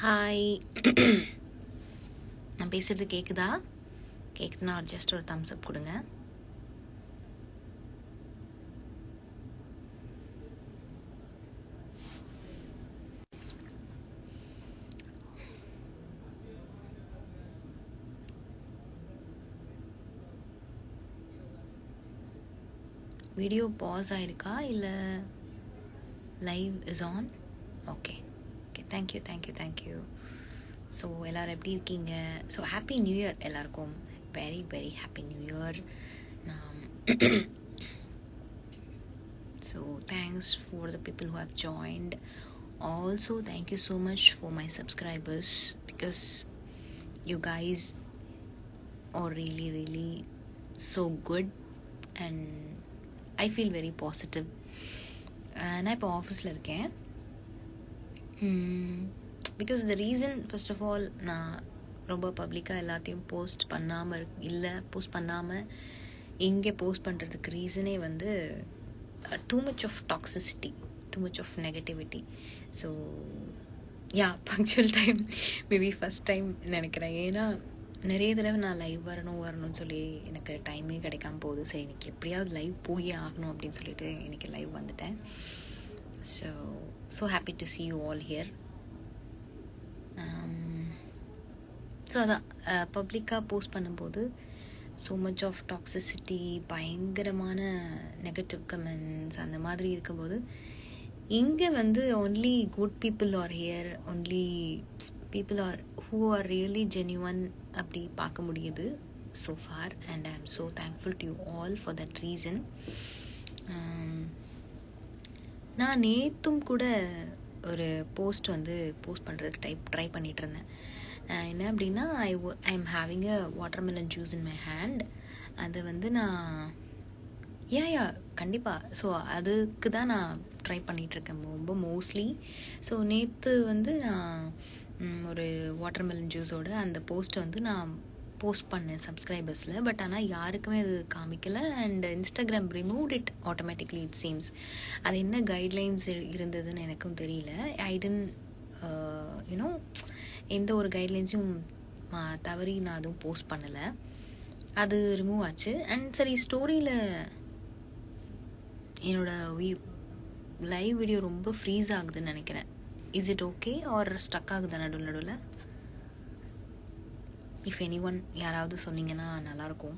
Hi. நான் பேசுகிறது கேட்குதா? கேட்குதுன்னா ஜஸ்ட் ஒரு தம்ஸ் அப் கொடுங்க. வீடியோ பாஸ் ஆகிருக்கா இல்லை live is on? Okay okay, thank you. So எல்லோரும் எப்படி இருக்கீங்க? ஸோ ஹாப்பி நியூ இயர் எல்லாருக்கும். Very very happy new year. So thanks for the people who have joined. Also thank you so much for my subscribers, because you guys are really so good and I feel very positive. நான் இப்போ ஆஃபீஸில் இருக்கேன். Because the reason, first of all, நான் ரொம்ப பப்ளிக்காக எல்லாத்தையும் post பண்ணாமல் இங்கே போஸ்ட் பண்ணுறதுக்கு ரீசனே வந்து too much of toxicity, too much of negativity. So yeah, punctual time maybe first time நினைக்கிறேன். ஏன்னா நிறைய தடவை நான் லைவ் வரணும்னு சொல்லி எனக்கு டைமே கிடைக்காம போகுது. சரி, இன்னைக்கு எப்படியாவது லைவ் போயே ஆகணும் அப்படின்னு சொல்லிட்டு இன்னைக்கு லைவ் வந்துட்டேன். So happy to see you all here. So அதான், பப்ளிக்காக போஸ்ட் பண்ணும்போது ஸோ மச் ஆஃப் டாக்ஸிசிட்டி, பயங்கரமான நெகட்டிவ் கமெண்ட்ஸ் அந்த மாதிரி இருக்கும்போது இங்கே வந்து only good people are here, only people are who are really genuine அப்படி பார்க்க முடியுது so far, and I am so thankful to you all for that reason. நான் நேற்றும் கூட ஒரு போஸ்ட் பண்ணுறதுக்கு ட்ரை பண்ணிகிட்டு இருந்தேன். என்ன அப்படின்னா, I am having a watermelon juice in my hand. அதை வந்து நான் கண்டிப்பாக ஸோ அதுக்கு தான் நான் ட்ரை பண்ணிகிட்ருக்கேன் ரொம்ப மோஸ்ட்லி. ஸோ நேற்று வந்து நான் ஒரு வாட்டர்மெலன் ஜூஸோட அந்த போஸ்ட்டை வந்து நான் போஸ்ட் பண்ணேன் சப்ஸ்கிரைபர்ஸில். பட் ஆனால் யாருக்குமே அது காமிக்கலை. And instagram remove it automatically, it seems. அது என்ன கைட்லைன்ஸ் இருந்ததுன்னு எனக்கும் தெரியல. ஐ டென்ட் யூனோ, எந்த ஒரு கைட்லைன்ஸையும் தவறி நான் அதுவும் போஸ்ட் பண்ணலை. அது ரிமூவ் ஆச்சு. அண்ட் சரி, ஸ்டோரியில் என்னோட லைவ் வீடியோ ரொம்ப ஃப்ரீஸ் ஆகுதுன்னு நினைக்கிறேன். Is it okay R stuck ஆகுதா நடுவில்? இஃப் எனி ஒன் யாராவது சொன்னீங்கன்னா நல்லாயிருக்கும்.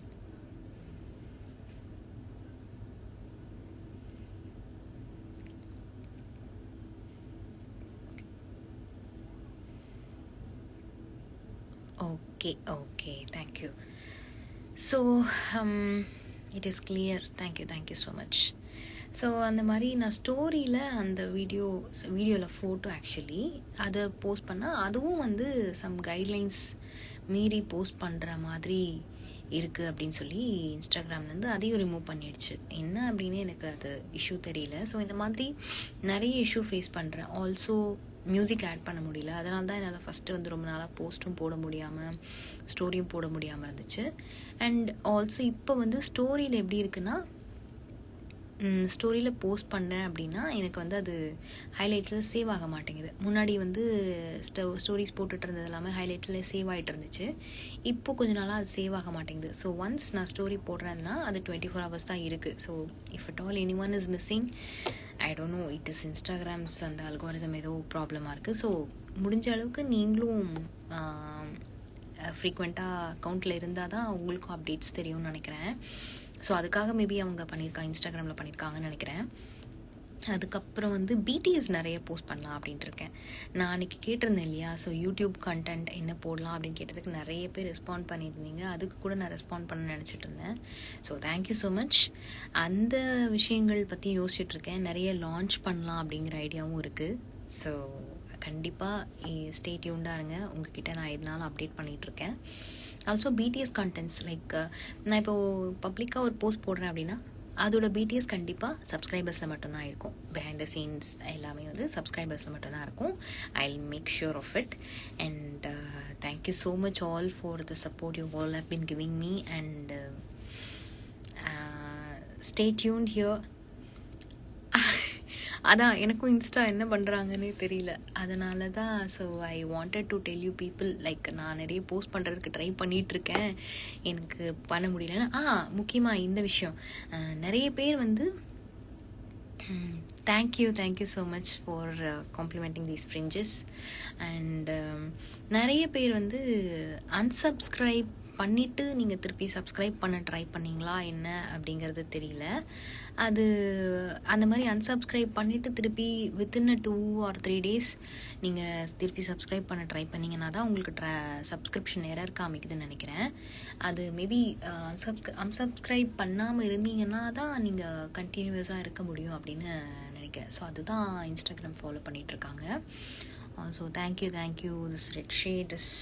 Okay, thank you. So it is clear. Thank you so much. So அந்த மாதிரி நான் ஸ்டோரியில் அந்த வீடியோவில் ஃபோட்டோ ஆக்சுவலி அதை போஸ்ட் பண்ணால் அதுவும் வந்து சம் கைட்லைன்ஸ் மீறி போஸ்ட் பண்ணுற மாதிரி இருக்குது அப்படின்னு சொல்லி இன்ஸ்டாகிராம்லேருந்து அதையும் ரிமூவ் பண்ணிடுச்சு. என்ன அப்படின்னு எனக்கு அது இஷ்யூ தெரியல. ஸோ இந்த மாதிரி நிறைய இஷ்யூ ஃபேஸ் பண்ணுறேன். ஆல்சோ மியூசிக் ஆட் பண்ண முடியல. அதனால தான் என்னால் ஃபஸ்ட்டு வந்து ரொம்ப நாளாக போஸ்ட்டும் போட முடியாமல் ஸ்டோரியும் போட முடியாமல் இருந்துச்சு. அண்ட் ஆல்சோ இப்போ வந்து ஸ்டோரியில் எப்படி இருக்குன்னா, ஸ்டோரியில் போஸ்ட் பண்ணுறேன் அப்படின்னா எனக்கு வந்து அது ஹைலைட்ஸில் சேவ் ஆக மாட்டேங்குது. முன்னாடி வந்து ஸ்டோரிஸ் போட்டுட்டு இருந்தது எல்லாமே ஹைலைட்ஸில் சேவ் ஆகிட்டு இருந்துச்சு. இப்போ கொஞ்ச நாளாக அது சேவ் ஆக மாட்டேங்குது. ஸோ ஒன்ஸ் நான் ஸ்டோரி போடுறேன்னா அது 24 hours தான் இருக்குது. So if at all any one is missing, I don't know, it is Instagrams அந்த அல்காரிதம் ஏதோ ப்ராப்ளமாக இருக்குது. ஸோ முடிஞ்ச அளவுக்கு நீங்களும் ஃப்ரீக்வெண்ட்டாக அக்கௌண்ட்டில் இருந்தால் தான் உங்களுக்கும் அப்டேட்ஸ் தெரியும்னு நினைக்கிறேன். ஸோ அதுக்காக மேபி அவங்க இன்ஸ்டாகிராமில் பண்ணியிருக்காங்கன்னு நினைக்கிறேன். அதுக்கப்புறம் வந்து பிடிஎஸ் நிறைய போஸ்ட் பண்ணலாம் அப்படின்ட்டு இருக்கேன். நான் அன்றைக்கி கேட்டிருந்தேன் இல்லையா, ஸோ யூடியூப் கண்டென்ட் என்ன போடலாம் அப்படின்னு கேட்டதுக்கு நிறைய பேர் ரெஸ்பாண்ட் பண்ணியிருந்தீங்க. அதுக்கு கூட நான் ரெஸ்பாண்ட் பண்ண நினச்சிட்டு இருந்தேன். So thank you so much. அந்த விஷயங்கள் பற்றி யோசிச்சுட்ருக்கேன். நிறைய லான்ச் பண்ணலாம் அப்படிங்கிற ஐடியாவும் இருக்குது. ஸோ கண்டிப்பாக ஸ்டே டியூன்டாக இருங்க. உங்ககிட்ட நான் இதனால அப்டேட் பண்ணிகிட்ருக்கேன். ஆல்சோ பிடிஎஸ் கண்டென்ட்ஸ் லைக் நான் இப்போது பப்ளிக்காக ஒரு போஸ்ட் போடுறேன் அப்படின்னா அதோட பிடிஎஸ் கண்டிப்பாக சப்ஸ்கிரைபர்ஸில் மட்டும்தான் இருக்கும். பிஹைண்ட் த சீன்ஸ் எல்லாமே வந்து சப்ஸ்கிரைபர்ஸில் மட்டும்தான் இருக்கும். I will make sure of it. And thank you so much all for the support you all have been giving me. And stay tuned here. அதான் எனக்கும் இன்ஸ்டா என்ன பண்ணுறாங்கன்னே தெரியல. அதனால தான் so I wanted to tell you people like நான் நிறைய post பண்ணுறதுக்கு ட்ரை பண்ணிகிட்ருக்கேன், எனக்கு பண்ண முடியலன்னு. முக்கியமாக இந்த விஷயம், நிறைய பேர் வந்து thank you so much for complimenting these fringes. And நிறைய பேர் வந்து அன்சப்ஸ்கிரைப் பண்ணிவிட்டு நீங்கள் திருப்பி சப்ஸ்கிரைப் பண்ண ட்ரை பண்ணிங்களா என்ன அப்படிங்கிறது தெரியல. அது அந்த மாதிரி அன்சப்ஸ்கிரைப் பண்ணிவிட்டு திருப்பி வித்தின் 2 or 3 days நீங்கள் திருப்பி சப்ஸ்கிரைப் பண்ண ட்ரை பண்ணிங்கன்னா தான் உங்களுக்கு சப்ஸ்கிரிப்ஷன் எரர் காமிக்குதுன்னு நினைக்கிறேன். அது மேபி அன்சப்ஸ்கிரைப் பண்ணாமல் இருந்தீங்கன்னா தான் நீங்கள் கண்டினியூஸாக இருக்க முடியும் அப்படின்னு நினைக்கிறேன். ஸோ அதுதான் இன்ஸ்டாகிராம் ஃபாலோ பண்ணிகிட்ருக்காங்க. So thank you this red shade is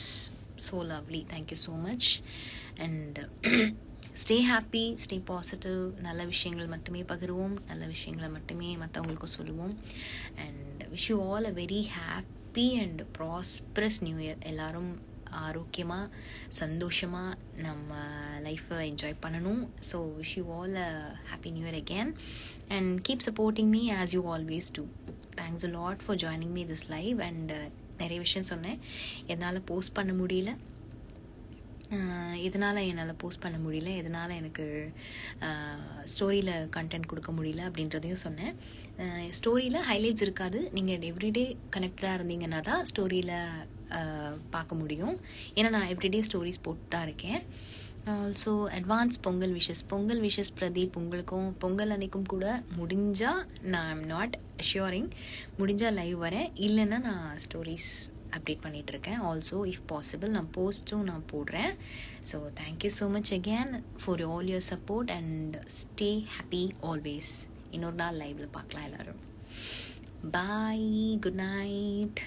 so lovely, thank you so much. And stay happy, stay positive. நல்ல விஷயங்கள் மட்டுமே பகிர்வோம், நல்ல விஷயங்களை மட்டுமே மற்றவங்களுக்கு சொல்லுவோம். And wish you all a very happy and prosperous new year. எல்லாரும் ஆரோக்கியமாக சந்தோஷமாக நம்ம லைஃப்பை என்ஜாய் பண்ணணும். So wish you all a happy new year again and keep supporting me as you always do. Thanks a lot for joining me this live. And நிறைய விஷயம் சொன்னேன், என்னால் போஸ்ட் பண்ண முடியல, எதனால் எனக்கு ஸ்டோரியில் கண்டென்ட் கொடுக்க முடியல அப்படின்றதையும் சொன்னேன். ஸ்டோரியில் ஹைலைட்ஸ் இருக்காது, நீங்கள் எவ்ரிடே கனெக்டடாக இருந்தீங்கன்னா தான் ஸ்டோரியில் பார்க்க முடியும். ஏன்னா நான் எவ்ரிடே ஸ்டோரிஸ் போட்டு தான் இருக்கேன். Also advance Pongal wishes Pradeep. உங்களுக்கும் பொங்கல் அன்னைக்கும் கூட முடிஞ்சால், நான் ஐம் நாட் அஷ்யூரிங், முடிஞ்சால் லைவ் வரேன், இல்லைன்னா நான் ஸ்டோரிஸ் அப்டேட் பண்ணிகிட்ருக்கேன். ஆல்சோ இஃப் பாசிபிள் நான் போஸ்ட்டும் நான் போடுறேன். So thank you so much again for all your support and stay happy always. இன்னொரு நாள் லைவில் பார்க்கலாம் எல்லோரும். பாய், குட் நைட்.